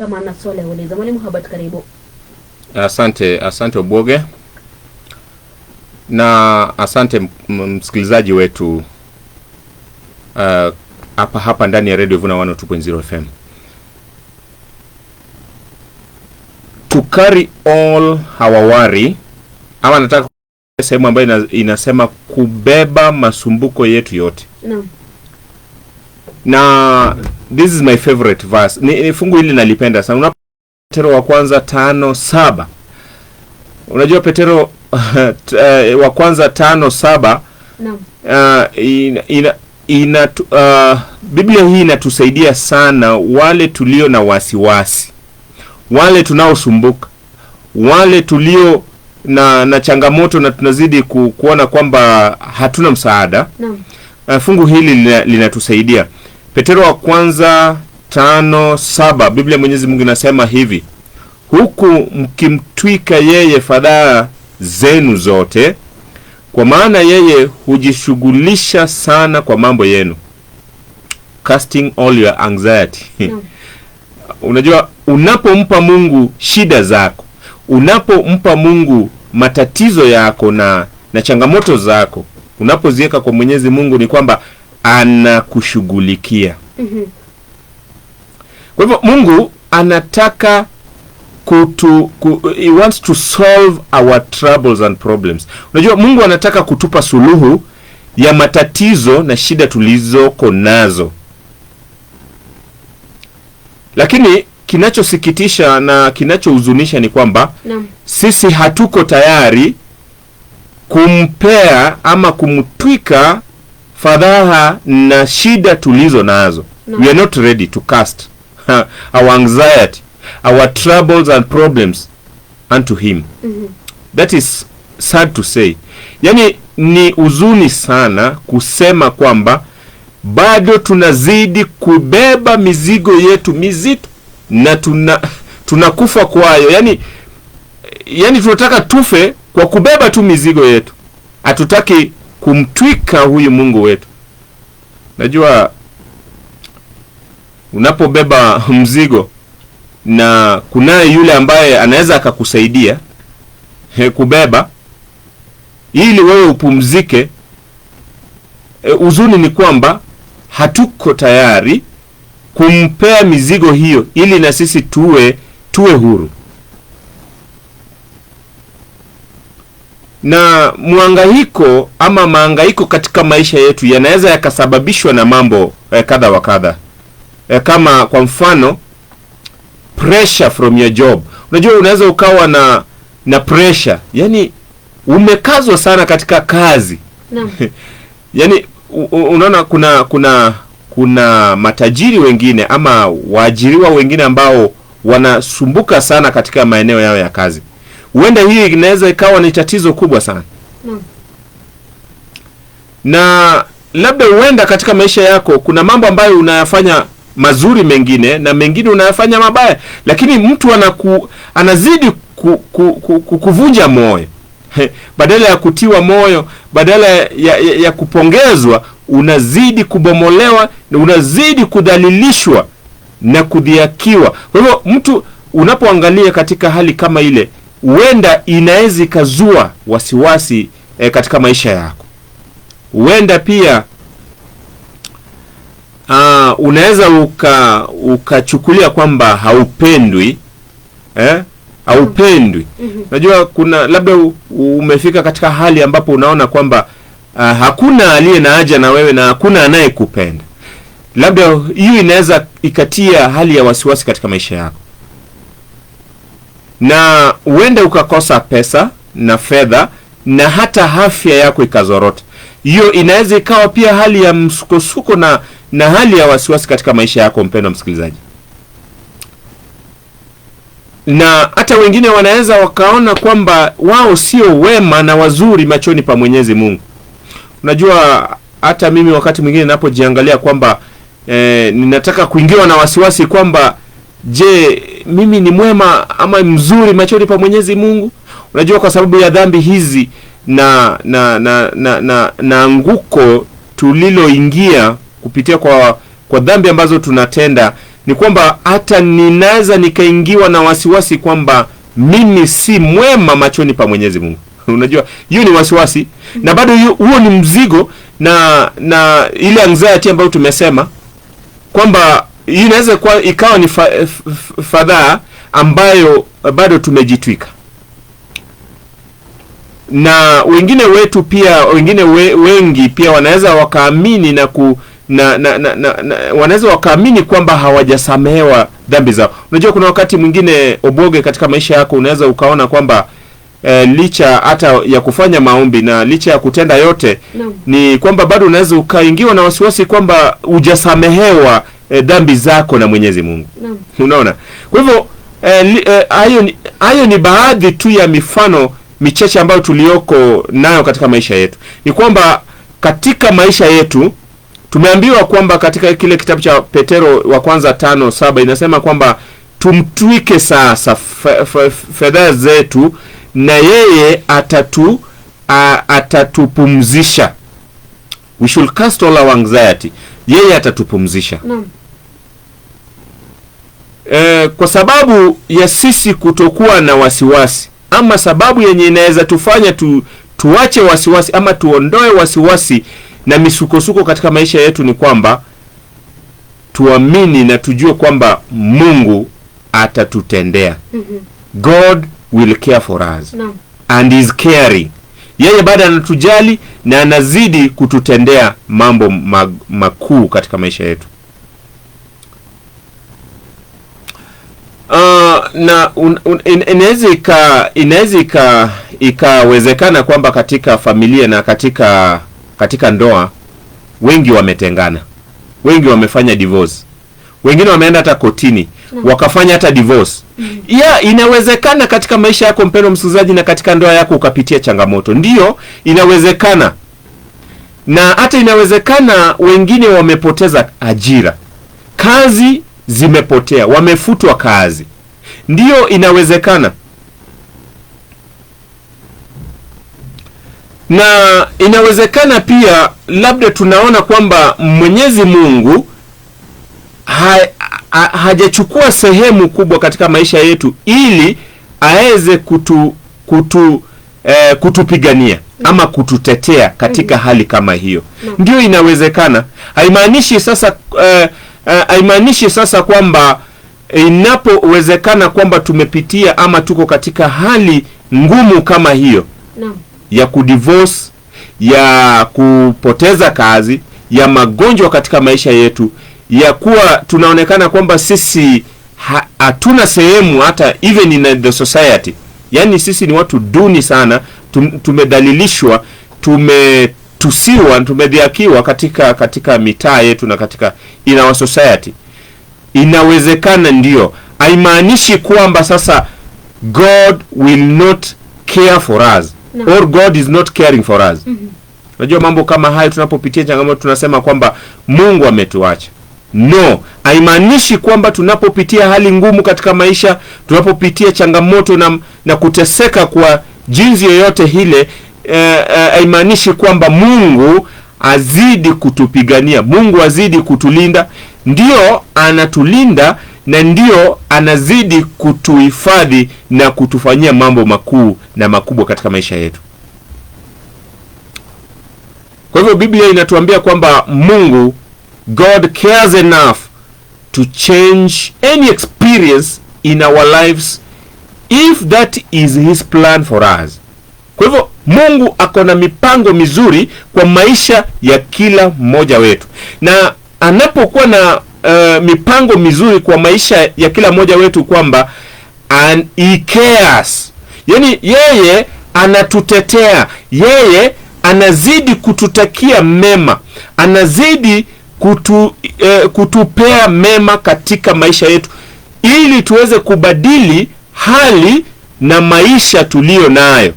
Kama ana swali auliza. Mwalimu Habat, karibu. Asante Oboge. Na asante msikilizaji wetu hapa ndani ya Radio Vuna 102.0 FM. To carry all our worry, ama nataka sehemu ambayo inasema kubeba masumbuko yetu yote. No. Na this is my favorite verse. Ni fungu hili nalipenda sana. Petero wa kwanza 5:7. Unajua Petero wa kwanza 5:7. No. Biblia hii inatusaidia sana wale tulio na wasiwasi, wale tunaosumbuka, wale tulio na changamoto na tunazidi kuona kwamba hatuna msaada. No. Fungu hili linatusaidia. Petero wa kwanza 5:7, Biblia Mwenyezi Mungu inasema hivi: huku mkimtwika yeye fadhaa zenu zote, kwa maana yeye hujishughulisha sana kwa mambo yenu. Casting all your anxiety. No. Unajua, unapompa Mungu shida zako, unapompa Mungu matatizo yako na changamoto zako, unapoziweka kwa Mwenyezi Mungu, ni kwamba anakushughulikia. Kwa hivyo Mungu anataka he wants to solve our troubles and problems. Unajua, Mungu anataka kutupa suluhu ya matatizo na shida tulizoko nazo. Lakini kinachosikitisha na kinachohuzunisha ni kwamba no. Sisi hatuko tayari kumpea ama kumtwika fadhaa na shida tulizo nazo. No. We are not ready to cast our anxiety, our troubles and problems unto him. That is sad to say. Yani ni huzuni sana kusema kwamba bado tunazidi kubeba mizigo yetu mizito na tunakufa kwayo. Yani tunataka tufe kwa kubeba tu mizigo yetu. Hatutaki kumtwika huyu Mungu wetu. Najua unapobeba mzigo na kunaye yule ambaye anaweza akakusaidia kubeba ili wewe upumzike, uzuni ni kwamba hatuko tayari kumpea mizigo hiyo ili na sisi tuwe huru. Na muhangaiko ama mahangaiko katika maisha yetu yanaweza yakasababishwa na mambo kadha wa kadha. Kama kwa mfano pressure from your job. Unajua, unaweza ukawa na pressure, yani umekazwa sana katika kazi. No. Yani unaona kuna matajiri wengine ama waajiriwa wengine ambao wanasumbuka sana katika maeneo yao ya kazi. Huenda hii inaweza ikawa ni tatizo kubwa sana. No. Na labda huenda katika maisha yako kuna mambo ambayo unayafanya mazuri mengine na mengine unayafanya mabaya, lakini mtu anazidi kuvunja moyo. Badala ya kutiwa moyo, badala ya kupongezwa, unazidi kubomolewa na unazidi kudhalilishwa na kudhiakiwa. Kwa hivyo mtu unapoangalia katika hali kama ile, huenda inaweza ikazua wasiwasi katika maisha yako. Huenda pia unaweza ukachukulia kwamba haupendwi, haupendwi. Najua kuna labda umefika katika hali ambapo unaona kwamba hakuna aliye na haja na wewe na hakuna anayekupenda. Labda hiyo inaweza ikatia hali ya wasiwasi katika maisha yako. Na uende ukakosa pesa na fedha na hata afya yako ikazorota. Hiyo inaweza ikawa pia hali ya msukosuko na hali ya wasiwasi katika maisha yako, mpendwa msikilizaji. Na hata wengine wanaweza wakaona kwamba wao sio wema na wazuri machoni pa Mwenyezi Mungu. Unajua, hata mimi wakati mwingine ninapojiangalia kwamba ninataka kuingiwa na wasiwasi kwamba je, mimi ni mwema ama mzuri machoni pa Mwenyezi Mungu? Unajua, kwa sababu ya dhambi hizi na anguko tuliloingia kupitia kwa dhambi ambazo tunatenda, ni kwamba hata ninaweza nikaingiwa na wasiwasi kwamba mimi si mwema machoni pa Mwenyezi Mungu. Unajua hiyo ni wasiwasi, na bado huo ni mzigo na ile anxiety ambayo tumesema kwamba inaweza ikawa ni fadhaa ambayo bado tumejitwika. Na wengine wetu pia, wengi pia wanaweza wakaamini wanaweza wakaamini kwamba hawajasamehewa dhambi zao. Unajua kuna wakati mwingine Oboge, katika maisha yako unaweza ukaona kwamba licha hata ya kufanya maombi na licha ya kutenda yote, ni kwamba bado unaweza ukaingiwa na wasiwasi kwamba hujasamehewa dhambi zako na Mwenyezi Mungu. Unaona? Kwa hivyo hayo ni baadhi tu ya mifano michache ambayo tulioko nayo katika maisha yetu. Ni kwamba katika maisha yetu tumeambiwa kwamba katika kile kitabu cha Petero wa kwanza 5:7 inasema kwamba tumtwike sasa fedha zetu na yeye atatupumzisha. We should cast all our anxiety. Yeye atatupumzisha. Kwa sababu ya sisi kutokuwa na wasiwasi, ama sababu yenye inaweza tufanya tuache wasiwasi ama tuondoe wasiwasi na misukosuko katika maisha yetu, ni kwamba tuamini na tujue kwamba Mungu atatutendea. God will care for us. And is caring. Yeye bado anatujali na anazidi kututendea mambo makuu katika maisha yetu. Na inaweza ikawezekana kwamba katika familia na katika ndoa wengi wametengana, wengi wamefanya divorce, wengine wameenda hata kotini wakafanya hata divorce. Inawezekana katika maisha yako mpendwa msikilizaji, na katika ndoa yako ukapitia changamoto. Ndiyo, inawezekana. Na hata inawezekana wengine wamepoteza ajira, kazi zimepotea, wamefutwa kazi. Ndiyo, inawezekana. Na inawezekana pia labda tunaona kwamba Mwenyezi Mungu hajachukua sehemu kubwa katika maisha yetu ili aweze kutupigania ama kututetea katika hali kama hiyo. Ndio, inawezekana. Haimaanishi sasa kwamba inapowezekana kwamba tumepitia ama tuko katika hali ngumu kama hiyo ya kudivorce, ya kupoteza kazi, ya magonjwa katika maisha yetu, ya kuwa tunaonekana kwamba sisi hatuna sehemu hata even in the society. Yani sisi ni watu duni sana, tumedhalilishwa, tumetusiwa, tumedhiakiwa katika mitaa yetu na katika in our society. Inawezekana. Ndio, haimaanishi kwamba sasa God will not care for us or God is not caring for us. Unajua mambo kama hayo, tunapopitia changamoto tunasema kwamba Mungu ametuacha. No, haimaanishi kwamba tunapopitia hali ngumu katika maisha, tunapopitia changamoto na kuteseka kwa jinsi yoyote ile, haimaanishi kwamba Mungu azidi kutupigania, Mungu azidi kutulinda. Ndio, anatulinda na ndio anazidi kutuhifadhi na kutufanyia mambo makuu na makubwa katika maisha yetu. Kwa hivyo Biblia inatuambia kwamba Mungu, God cares enough to change any experience in our lives if that is his plan for us. Kwa hivyo Mungu ako na mipango mizuri kwa maisha ya kila mmoja wetu, na anapokuwa na mipango mizuri kwa maisha ya kila mmoja wetu, kwamba he cares, yani yeye anatutetea, yeye anazidi kututakia mema, anazidi kutupea mema katika maisha yetu ili tuweze kubadili hali na maisha tulio nayo.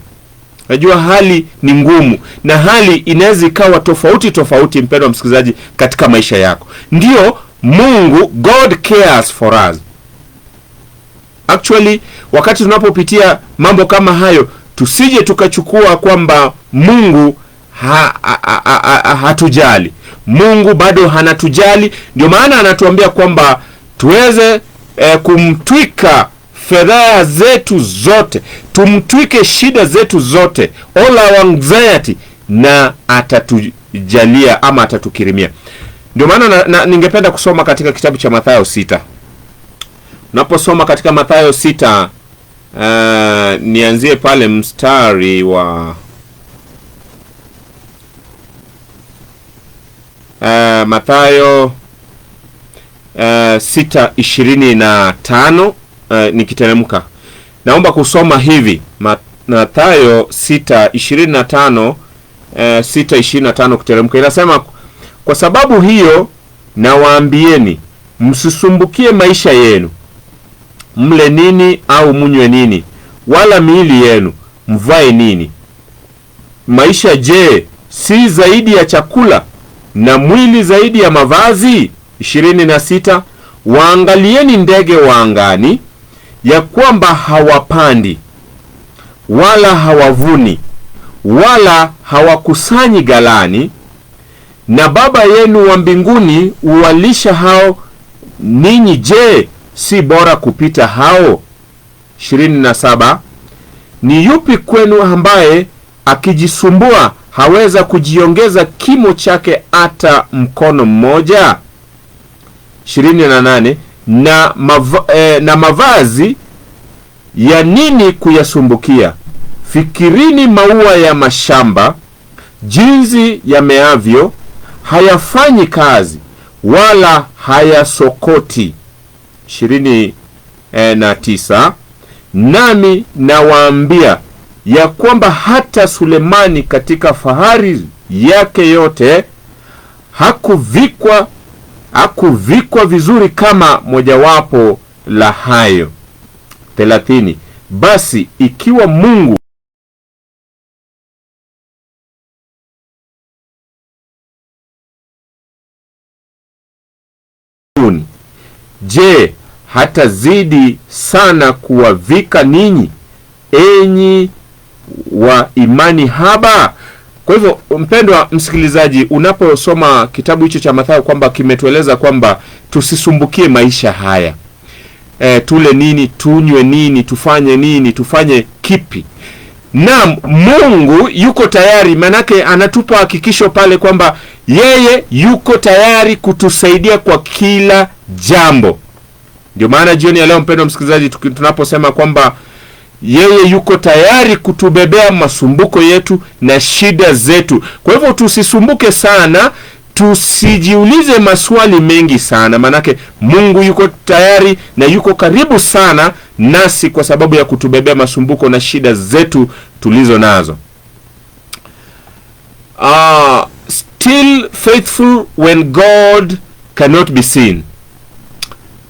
Najua hali ni ngumu na hali inaweza ikawa tofauti mpendwa msikilizaji katika maisha yako. Ndio, Mungu, God cares for us. Actually, wakati tunapopitia mambo kama hayo, tusije tukachukua kwamba Mungu hatujali. Mungu bado hanatujali. Ndio maana anatuambia kwamba tuweze kumtwika fedha zetu zote, tumtwike shida zetu zote, all our anxiety, na atatujalia ama atatukirimia. Ndio maana ningependa kusoma katika kitabu cha Mathayo 6. Unaposoma katika Mathayo 6, nianzie pale mstari wa Mathayo 6:25, nikiteremka. Naomba kusoma hivi Mathayo 6:25, 6:25 kuteremka. Inasema, kwa sababu hiyo nawaambieni, msisumbukie maisha yenu, mle nini au mnywe nini, wala miili yenu mvae nini. Maisha je, si zaidi ya chakula, na mwili zaidi ya mavazi? 26, waangalieni ndege wa angani, ya kwamba hawapandi wala hawavuni wala hawakusanyi ghalani, na Baba yenu wa mbinguni huwalisha hao. Ninyi je, si bora kupita hao? 27, ni yupi kwenu ambaye akijisumbua haweza kujiongeza kimo chake hata mkono mmoja? 28, na mavazi ya nini kuyasumbukia? Fikirini maua ya mashamba, jinsi yameavyo, hayafanyi kazi wala hayasokoti. 29, nami nawaambia ya kwamba hata Sulemani katika fahari yake yote hakuvikwa vizuri kama mojawapo la hayo. 30, basi ikiwa Mungu je, hatazidi sana kuwavika ninyi, enyi wa imani haba? Kwa hivyo, mpendwa msikilizaji, unaposoma kitabu hicho cha Mathayo kwamba kimetueleza kwamba tusisumbukie maisha haya, tule nini, tunywe nini, tufanye nini, tufanye kipi. Na Mungu yuko tayari, manake anatupa hakikisho pale kwamba yeye yuko tayari kutusaidia kwa kila jambo. Ndio maana jioni ya leo, mpendwa msikilizaji, tunaposema kwamba yeye yuko tayari kutubebea masumbuko yetu na shida zetu. Kwa hivyo tusisumbuke sana, tusijiulize maswali mengi sana, manake Mungu yuko tayari na yuko karibu sana nasi kwa sababu ya kutubebea masumbuko na shida zetu tulizo nazo. Still faithful when God cannot be seen.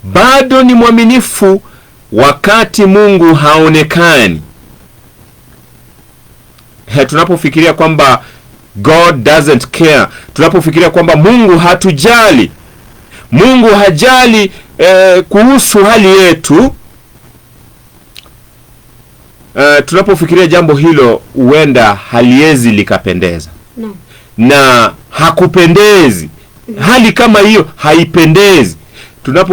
Bado ni mwaminifu wakati Mungu haonekani. Tunapofikiria kwamba God doesn't care, tunapofikiria kwamba Mungu hatujali, Mungu hajali kuhusu hali yetu, tunapofikiria jambo hilo, huenda haliwezi likapendeza. No. Na hakupendezi. Hali kama hiyo haipendezi.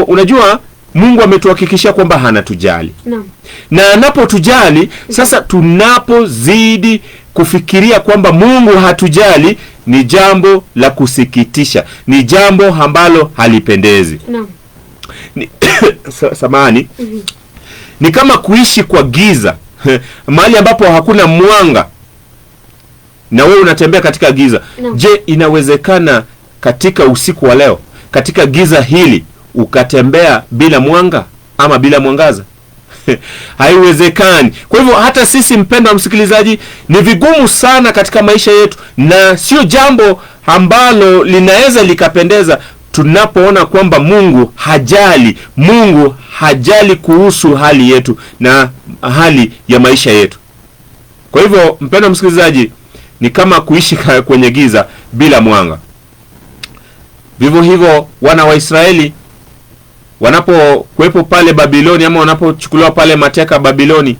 Unajua Mungu ametuhakikishia kwamba hanatujali. No. Na anapotujali, sasa tunapozidi kufikiria kwamba Mungu hatujali, ni jambo la kusikitisha, ni jambo ambalo halipendezi. No. Samahani. Ni kama kuishi kwa giza mahali ambapo hakuna mwanga, na wewe unatembea katika giza. No. Je, inawezekana katika usiku wa leo, katika giza hili, ukatembea bila mwanga ama bila mwangaza? Haiwezekani. Kwa hivyo hata sisi, mpendwa msikilizaji, ni vigumu sana katika maisha yetu, na sio jambo ambalo linaweza likapendeza tunapoona kwamba Mungu hajali kuhusu hali yetu na hali ya maisha yetu. Kwa hivyo, mpendwa msikilizaji, ni kama kuishi kwenye giza bila mwanga. Vivyo hivyo wana wa Israeli wanapokuwepo pale Babiloni, ama wanapochukuliwa pale mateka Babiloni,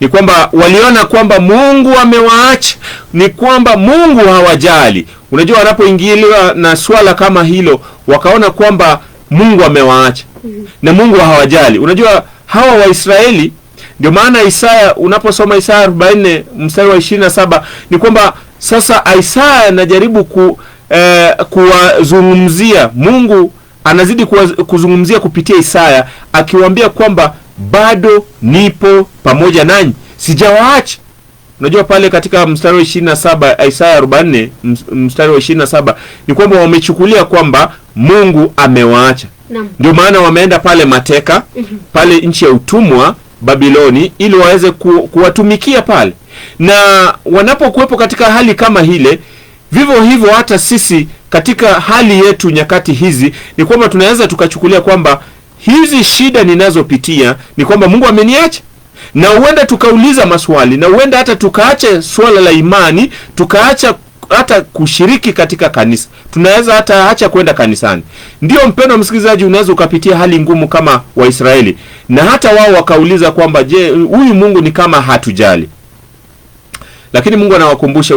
ni kwamba waliona kwamba Mungu amewaacha, ni kwamba Mungu hawajali. Unajua, wanapoingiliwa na swala kama hilo, wakaona kwamba Mungu amewaacha na Mungu hawajali. Unajua hawa Waisraeli, ndio maana Isaya, unaposoma Isaya 44 mstari wa 27 ni kwamba sasa Isaya anajaribu kuwazungumzia, Mungu anazidi kuzungumzia kupitia Isaya akiwaambia kwamba bado nipo pamoja nanyi, sijawaacha. Unajua pale katika mstari wa 27 Isaya 44 mstari wa 27 ni kwamba wamechukulia kwamba Mungu amewaacha. Ndio maana wameenda pale mateka pale nchi ya utumwa Babiloni ili waweze kuwatumikia pale. Na wanapokuwepo katika hali kama hile, vivyo hivyo hata sisi katika hali yetu nyakati hizi ni kwamba tunaweza tukachukulia kwamba hizi shida ninazopitia ni kwamba Mungu ameniacha. Na huenda tukauliza maswali, na huenda hata tukaacha swala la imani, tukaacha hata kushiriki katika kanisa. Tunaweza hata acha kwenda kanisani. Ndio mpendwa msikilizaji, unaweza ukapitia hali ngumu kama Waisraeli, na hata wao wakauliza kwamba je, huyu Mungu ni kama hatujali. Lakini Mungu anawakumbusha,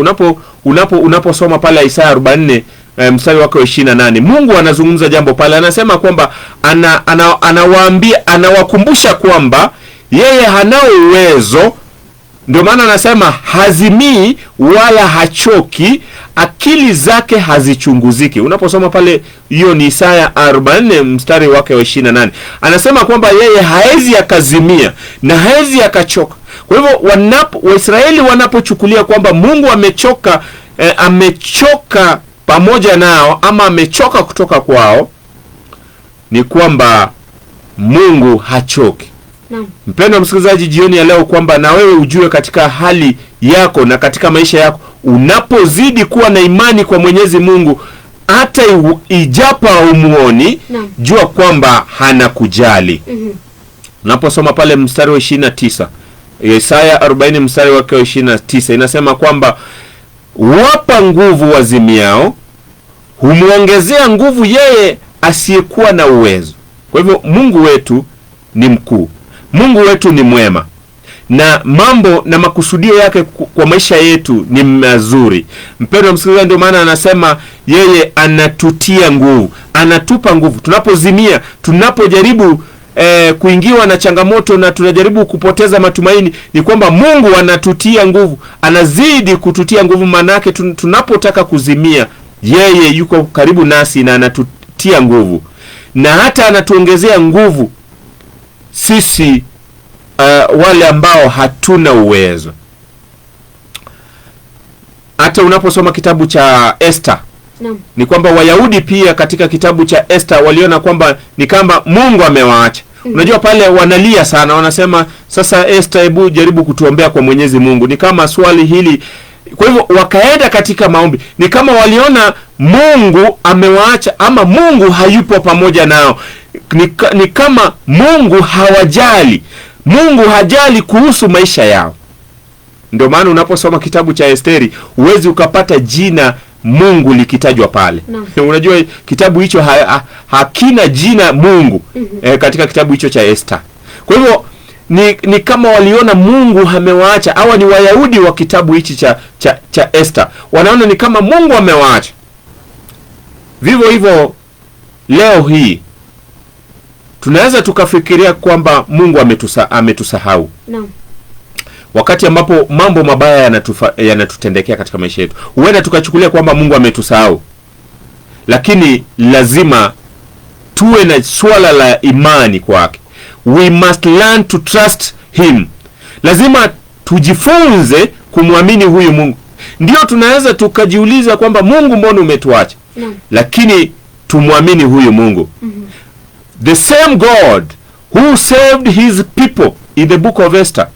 unaposoma pale Isaya 44 mstari wake wa 28, Mungu anazungumza jambo pale, anasema kwamba anawaambia, anawakumbusha kwamba yeye hana uwezo. Ndio maana anasema hazimii wala hachoki, akili zake hazichunguziki. Unaposoma pale, hiyo ni Isaya 44 mstari wake wa 28. Anasema kwamba yeye haezi akazimia na haezi akachoka. Kwa hivyo Waisraeli wanapochukulia kwamba Mungu amechoka pamoja nao ama amechoka kutoka kwao, ni kwamba Mungu hachoki. Mpendwa msikilizaji, jioni ya leo kwamba na wewe ujue katika hali yako na katika maisha yako, unapozidi kuwa na imani kwa Mwenyezi Mungu, hata ijapa umuoni, jua kwamba hana kujali. Unaposoma pale mstari wa 29 Isaya 40 mstari wa 29 inasema kwamba wapa nguvu wazimiao, humuongezea nguvu yeye asiyekuwa na uwezo. Kwa hivyo Mungu wetu ni mkuu, Mungu wetu ni mwema, na mambo na makusudio yake kwa maisha yetu ni mazuri. Mpendwa msikilizaji, ndio maana anasema yeye anatutia nguvu, anatupa nguvu. Tunapozimia, tunapojaribu kuingiwa na changamoto na tunajaribu kupoteza matumaini, ni kwamba Mungu anatutia nguvu, anazidi kututia nguvu. Manake tunapotaka kuzimia, yeye yuko karibu nasi na anatutia nguvu, na hata anatuongezea nguvu sisi wale ambao hatuna uwezo. Hata unaposoma kitabu cha Esther, ni kwamba Wayahudi pia katika kitabu cha Esther waliona kwamba ni kama Mungu amewaacha. Unajua pale wanalia sana, wanasema sasa Esther, hebu jaribu kutuombea kwa Mwenyezi Mungu. Ni kama swali hili. Kwa hivyo wakaenda katika maombi, ni kama waliona Mungu amewaacha ama Mungu hayupo pamoja nao. Ni kama Mungu hawajali, Mungu hajali kuhusu maisha yao. Ndio maana unaposoma kitabu cha Esteri huwezi ukapata jina Mungu likitajwa pale. Unajua kitabu hicho hakina jina Mungu katika kitabu hicho cha Esther. Kwa hivyo ni kama waliona Mungu amewaacha. Hawa ni Wayahudi wa kitabu hichi cha Esther, wanaona ni kama Mungu amewaacha. Vivyo hivyo leo hii tunaweza tukafikiria kwamba Mungu ametusahau. Wakati ambapo mambo mabaya yanatutendekea katika maisha yetu, huenda tukachukulia kwamba Mungu ametusahau. Lakini lazima tuwe na swala la imani kwake. We must learn to trust him. Lazima tujifunze kumwamini huyu Mungu. Ndio tunaweza tukajiuliza kwamba Mungu, mbona umetuacha? Lakini tumwamini huyu Mungu. The same God who saved his people in the book of Esther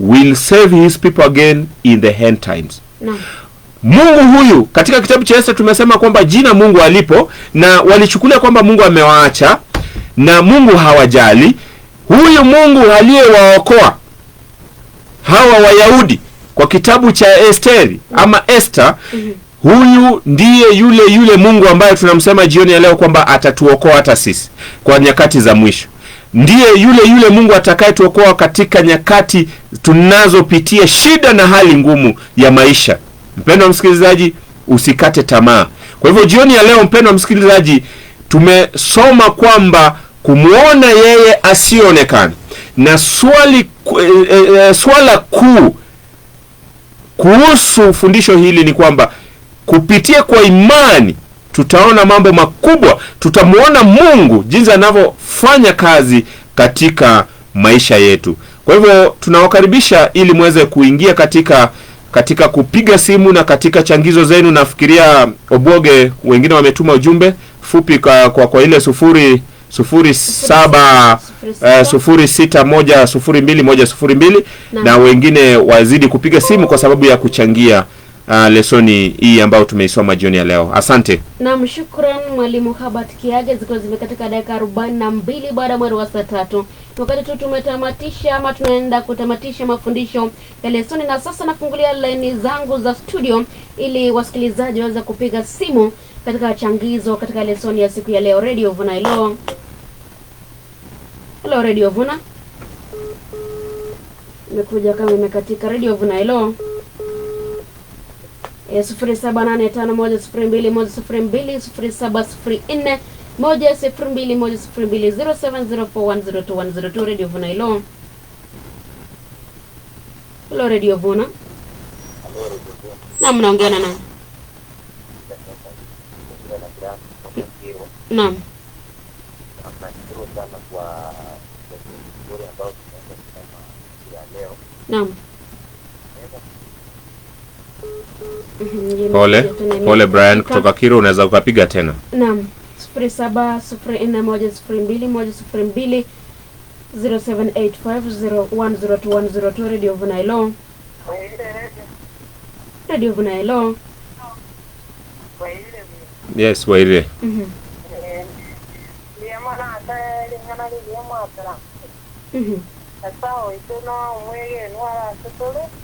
will save his people again in the end times. Mungu huyu katika kitabu cha Esther tumesema kwamba jina Mungu alipo, na walichukulia kwamba Mungu amewaacha na Mungu hawajali. Huyu Mungu aliyewaokoa hawa Wayahudi kwa kitabu cha Esteri ama Esther, huyu ndiye yule Mungu ambaye tunamsema jioni ya leo kwamba atatuokoa hata sisi kwa nyakati za mwisho. Ndiye yule Mungu atakayetuokoa katika nyakati tunazopitia shida na hali ngumu ya maisha. Mpendwa msikilizaji, usikate tamaa. Kwa hivyo jioni ya leo, mpendwa msikilizaji, tumesoma kwamba kumuona yeye asionekana, na swala kuu kuhusu fundisho hili ni kwamba kupitia kwa imani tutaona mambo makubwa, tutamuona Mungu jinsi anavyofanya kazi katika maisha yetu. Kwa hivyo tunawakaribisha ili muweze kuingia katika kupiga simu na katika changizo zenu. Nafikiria Oboge wengine wametuma ujumbe fupi kwa ile 0610610202 na wengine wazidi kupiga simu kwa sababu ya kuchangia lesoni hii ambayo tumeisoma jioni ya leo. Asante. Naam, shukran Mwalimu Herbert Kiage. Ziko zimekatika dakika 42 baada ya mwendo wa saa 3. Wakati tu tumetamatisha ama tunaenda kutamatisha mafundisho ya lesoni, na sasa nafungulia laini zangu za studio ili wasikilizaji waweze kupiga simu katika changizo katika lesoni ya siku ya leo. Radio Vuna, hello. Hello Radio Vuna. Imekuja kama imekatika. Radio Vuna, hello. 0785102102 0704102102 Radio Vuna, hello. Hello Radio Vuna. Naam, naongea na nani? Naam. Naam. Pole Brian kutoka Kiro, unaweza ukapiga tena. Naam. 0704102102 07850102 Radio Vuna, hello. Radio Vuna, hello. Yes, Waire.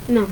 No.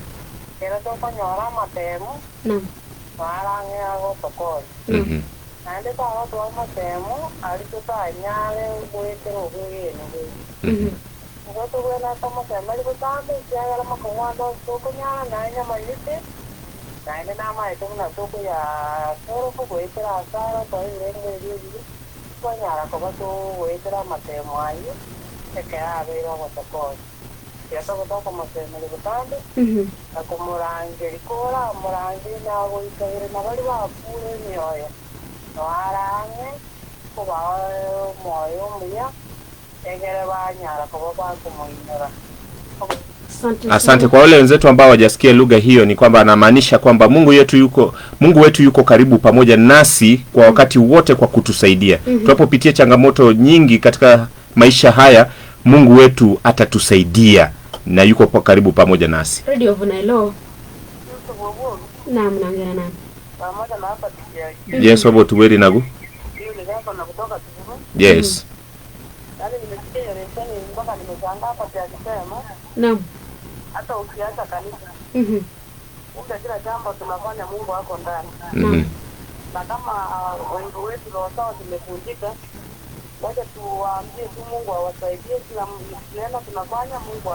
Asante kwa wale wenzetu ambao hawajasikia lugha hiyo, ni kwamba anamaanisha kwamba Mungu wetu yuko karibu pamoja nasi kwa wakati wote kwa kutusaidia. Tunapopitia changamoto nyingi katika maisha haya, Mungu wetu atatusaidia na yuko karibu pamoja nasi. Radio Vuna, hello. Naam, naongea na nani? Yes, wabo tuweri nagu. Yes. Naam. Hata ukiacha kanisa. Uka kila jambo tunafanya Mungu wako ndani. Na kama wengi wetu roho zao zimevunjika, wacha tuwaambie tu Mungu awasaidie, kila neno tunafanya Mungu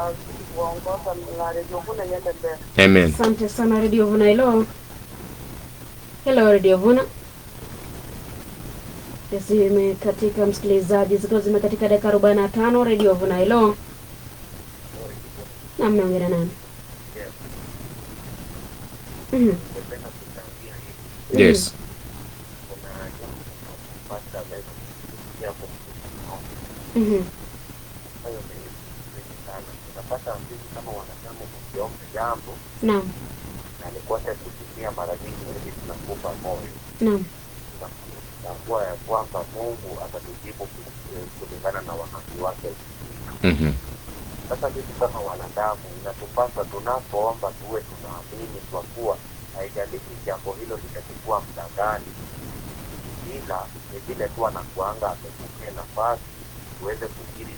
aongoza na Radio Vuna yende mbele. Amen. Asante sana Radio Vuna, hello. Hello Radio Vuna. Katika msikilizaji, ziko zimekatika dakika 45. Radio Vuna, hello. Naam, naongea nani? Yes. Naam. Na nikuacha kusikia mara nyingi tunakupa moyo. Naam. Kwa ya kwamba Mungu atatujibu kulingana na wakati wake. Sasa sisi kama wanadamu inatupasa tunapoomba tuwe tunaamini kwa kuwa haijalishi jambo hilo litachukua muda gani, ila ni vile tu anakuanga ametupa nafasi tuweze kukiri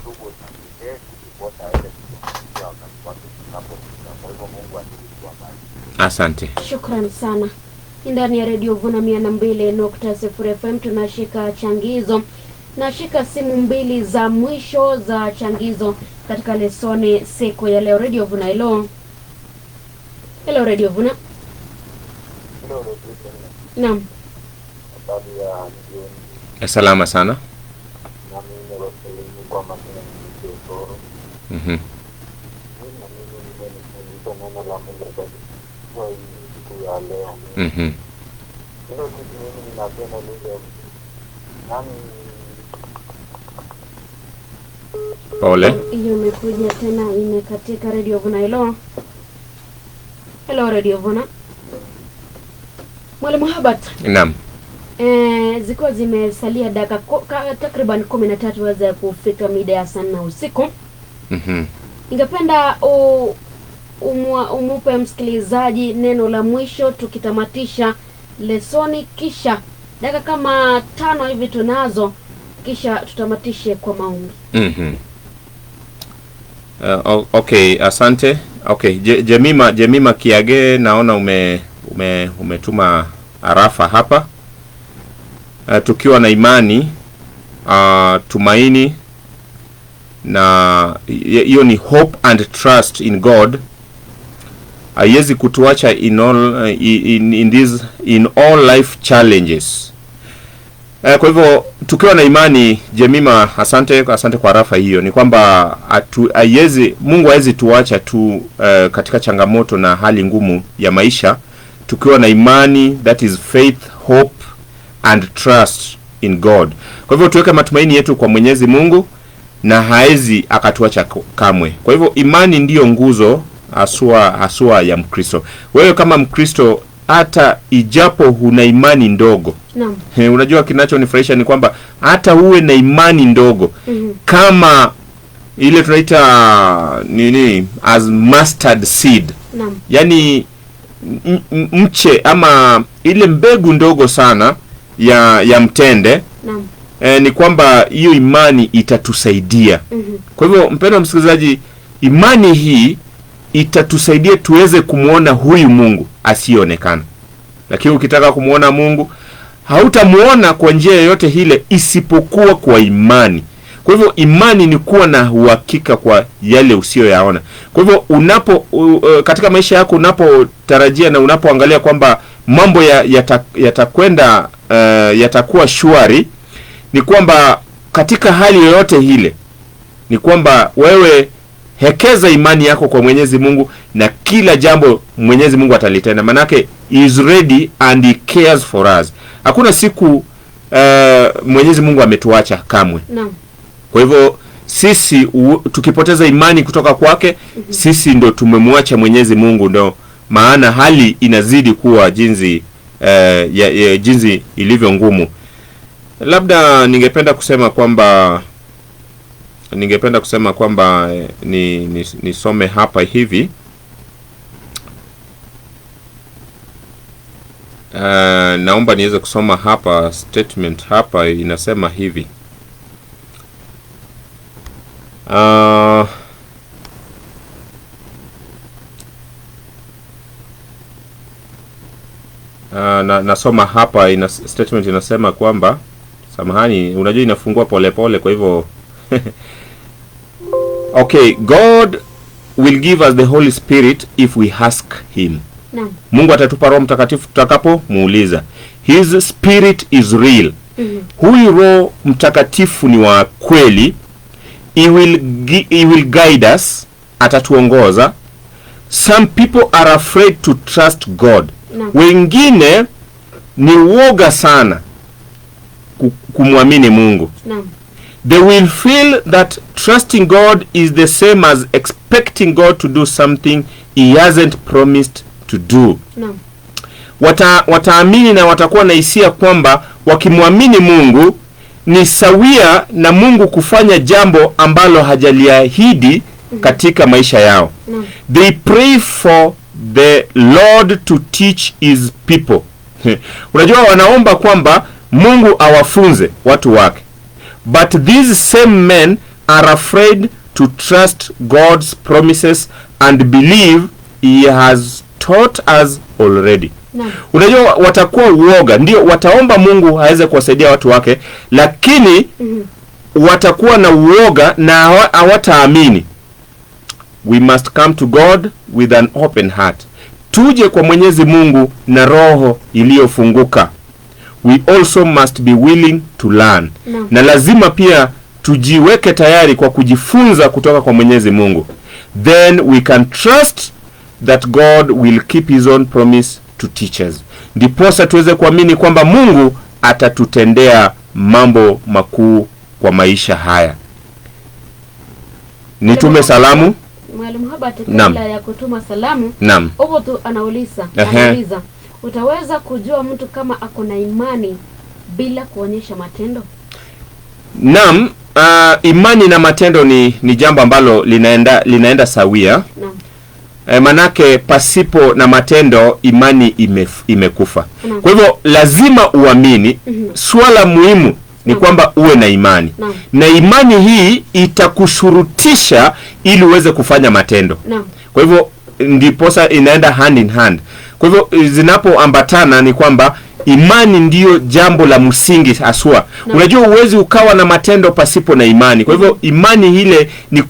ndugu na kitetu kuposa ile kwa wakati wake tunapofika. Kwa hivyo Mungu atubariki. Asante. Shukrani sana. Ndani ya Radio Vuna 102.0 FM tunashika changizo. Nashika simu mbili za mwisho za changizo katika lesoni siku ya leo. Radio Vuna, hello. Hello Radio Vuna. Hello. Naam. Habari ya jioni. Salama sana. Na mimi nilikuwa kwa makina nikiosoro. Mimi nimefundishwa neno la Mungu kwa siku ya leo. Ndio kitu mimi ninapenda leo. Nami Pole. Hiyo imekuja tena imekatika Radio Vuna. Hello Radio Vuna. Mwalimu Habat. Naam. Zikuwa zimesalia dakika takriban 13 waweza kufika mida ya saa 4 usiku. Ningependa umupe msikilizaji neno la mwisho tukitamatisha lesoni, kisha dakika kama 5 hivi tunazo, kisha tutamatishe kwa maombi. Okay, asante. Okay, Jemima Kiage, naona umetuma arafa hapa. Tukiwa na imani, tumaini, na hiyo ni hope and trust in God. Haiwezi kutuacha in all life challenges. Kwa hivyo tukiwa na imani, Jemima, asante kwa arafa hiyo. Ni kwamba Mungu hawezi tuacha tu katika changamoto na hali ngumu ya maisha. Tukiwa na imani, that is faith, hope and trust in God. Kwa hivyo tuweke matumaini yetu kwa Mwenyezi Mungu na haezi akatuacha kamwe. Kwa hivyo imani ndiyo nguzo haswa ya Mkristo. Wewe kama Mkristo, hata ijapo huna imani ndogo. Naam. Unajua kinachonifurahisha ni kwamba hata uwe na imani ndogo, kama ile tunaita as mustard seed. Naam. Yaani mche ama ile mbegu ndogo sana ya mtende. Naam. Ni kwamba hiyo imani itatusaidia. Kwa hivyo mpendwa msikilizaji, imani hii itatusaidia tuweze kumuona huyu Mungu asiyeonekana. Lakini ukitaka kumuona Mungu, hautamuona kwa njia yoyote ile isipokuwa kwa imani. Kwa hivyo imani ni kuwa na uhakika kwa yale usiyoyaona. Kwa hivyo katika maisha yako unapotarajia na unapoangalia kwamba mambo yatakwenda yatakuwa shwari, ni kwamba katika hali yoyote ile ni kwamba wewe hekeza imani yako kwa Mwenyezi Mungu, na kila jambo Mwenyezi Mungu atalitenda. Manake he is ready and he cares for us. Hakuna siku Mwenyezi Mungu ametuacha kamwe. Naam. Kwa hivyo sisi tukipoteza imani kutoka kwake, sisi ndo tumemwacha Mwenyezi Mungu, ndo maana hali inazidi kuwa jinsi ilivyo ngumu. Labda ningependa kusema kwamba nisome hapa hivi. Naomba niweze kusoma hapa statement hapa, inasema hivi. Nasoma hapa statement inasema kwamba, samahani, unajua inafungua pole kwa hivyo okay, God will give us the Holy Spirit if we ask him. Naam. Mungu atatupa Roho Mtakatifu tutakapomuuliza. His spirit is real. Huyu Roho Mtakatifu ni wa kweli. He will guide us, atatuongoza. Some people are afraid to trust God. Naam. Wengine ni woga sana kumwamini Mungu. Naam. They will feel that trusting God is the same as expecting God to do something he hasn't promised to do. Naam. Wataamini na watakuwa na hisia kwamba wakimwamini Mungu ni sawia na Mungu kufanya jambo ambalo hajaliahidi katika maisha yao. Naam. They pray for the Lord to teach his people. Unajua, wanaomba kwamba Mungu awafunze watu wake. But these same men are afraid to trust God's promises and believe he has taught us already. Naam. Unajua, watakuwa uoga, ndio wataomba Mungu aweze kuwasaidia watu wake, lakini watakuwa na uoga na hawataamini. We must come to God with an open heart. Tuje kwa Mwenyezi Mungu na roho iliyofunguka. we also must be willing to learn. Na lazima pia tujiweke tayari kwa kujifunza kutoka kwa Mwenyezi Mungu. Then we can trust that God will keep his own promise to teach us. Ndiposa tuweze kuamini kwamba Mungu atatutendea mambo makuu kwa maisha haya. Nitume salamu. Mwalimu Herbert, kabla ya kutuma salamu, Obotu anauliza, utaweza kujua mtu kama ako na imani bila kuonyesha matendo? Naam, imani na matendo ni jambo ambalo linaenda sawia. Manake pasipo na matendo imani imekufa. Kwa hivyo lazima uamini. Swala muhimu ni kwamba uwe na imani. Na imani hii itakushurutisha ili uweze kufanya matendo. Kwa hivyo ndiposa inaenda hand in hand. Kwa hivyo zinapoambatana ni kwamba imani ndiyo jambo la msingi haswa. Unajua uwezi ukawa na matendo pasipo na imani. Kwa hivyo imani ile ni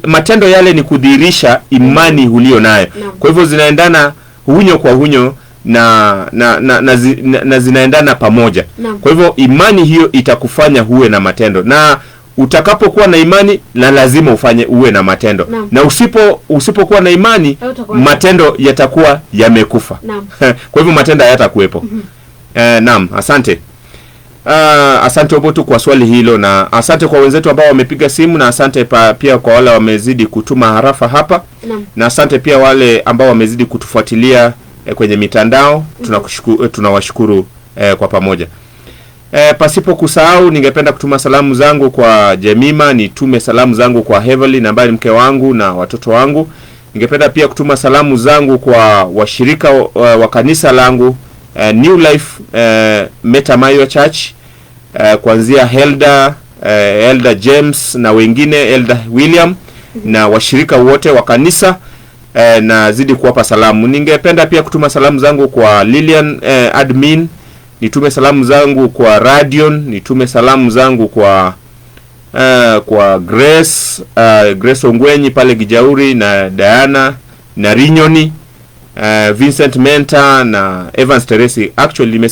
matendo yale ni kudhihirisha imani ulio nayo. Kwa hivyo zinaendana hunyo kwa hunyo na zinaendana pamoja. Kwa hivyo imani hiyo itakufanya uwe na matendo. Na utakapokuwa na imani na lazima uwe na matendo. Na usipokuwa na imani matendo yatakuwa yamekufa. Kwa hivyo matendo hayatakuwepo. Naam, asante. Asante Obotu kwa swali hilo, na asante kwa wenzetu ambao wamepiga simu, na asante pia kwa wale wamezidi kutuma harafa hapa. Na asante pia wale ambao wamezidi kutufuatilia kwenye mitandao. Tunawashukuru kwa pamoja. Pasipo kusahau, ningependa kutuma salamu zangu kwa Jemima, nitume salamu zangu kwa Heavenly ambaye ni mke wangu na watoto wangu. Ningependa pia kutuma salamu zangu kwa washirika wa kanisa langu New Life Metamayo Church, kuanzia Elder James na wengine, Elder William na washirika wote wa kanisa, na zidi kuwapa salamu. Ningependa pia kutuma salamu zangu kwa Lilian admin, nitume salamu zangu kwa Radion, nitume salamu zangu kwa Grace Ongwenyi pale Gijauri, na Diana na Rinyoni, Vincent Menta na Evans Teresi. Actually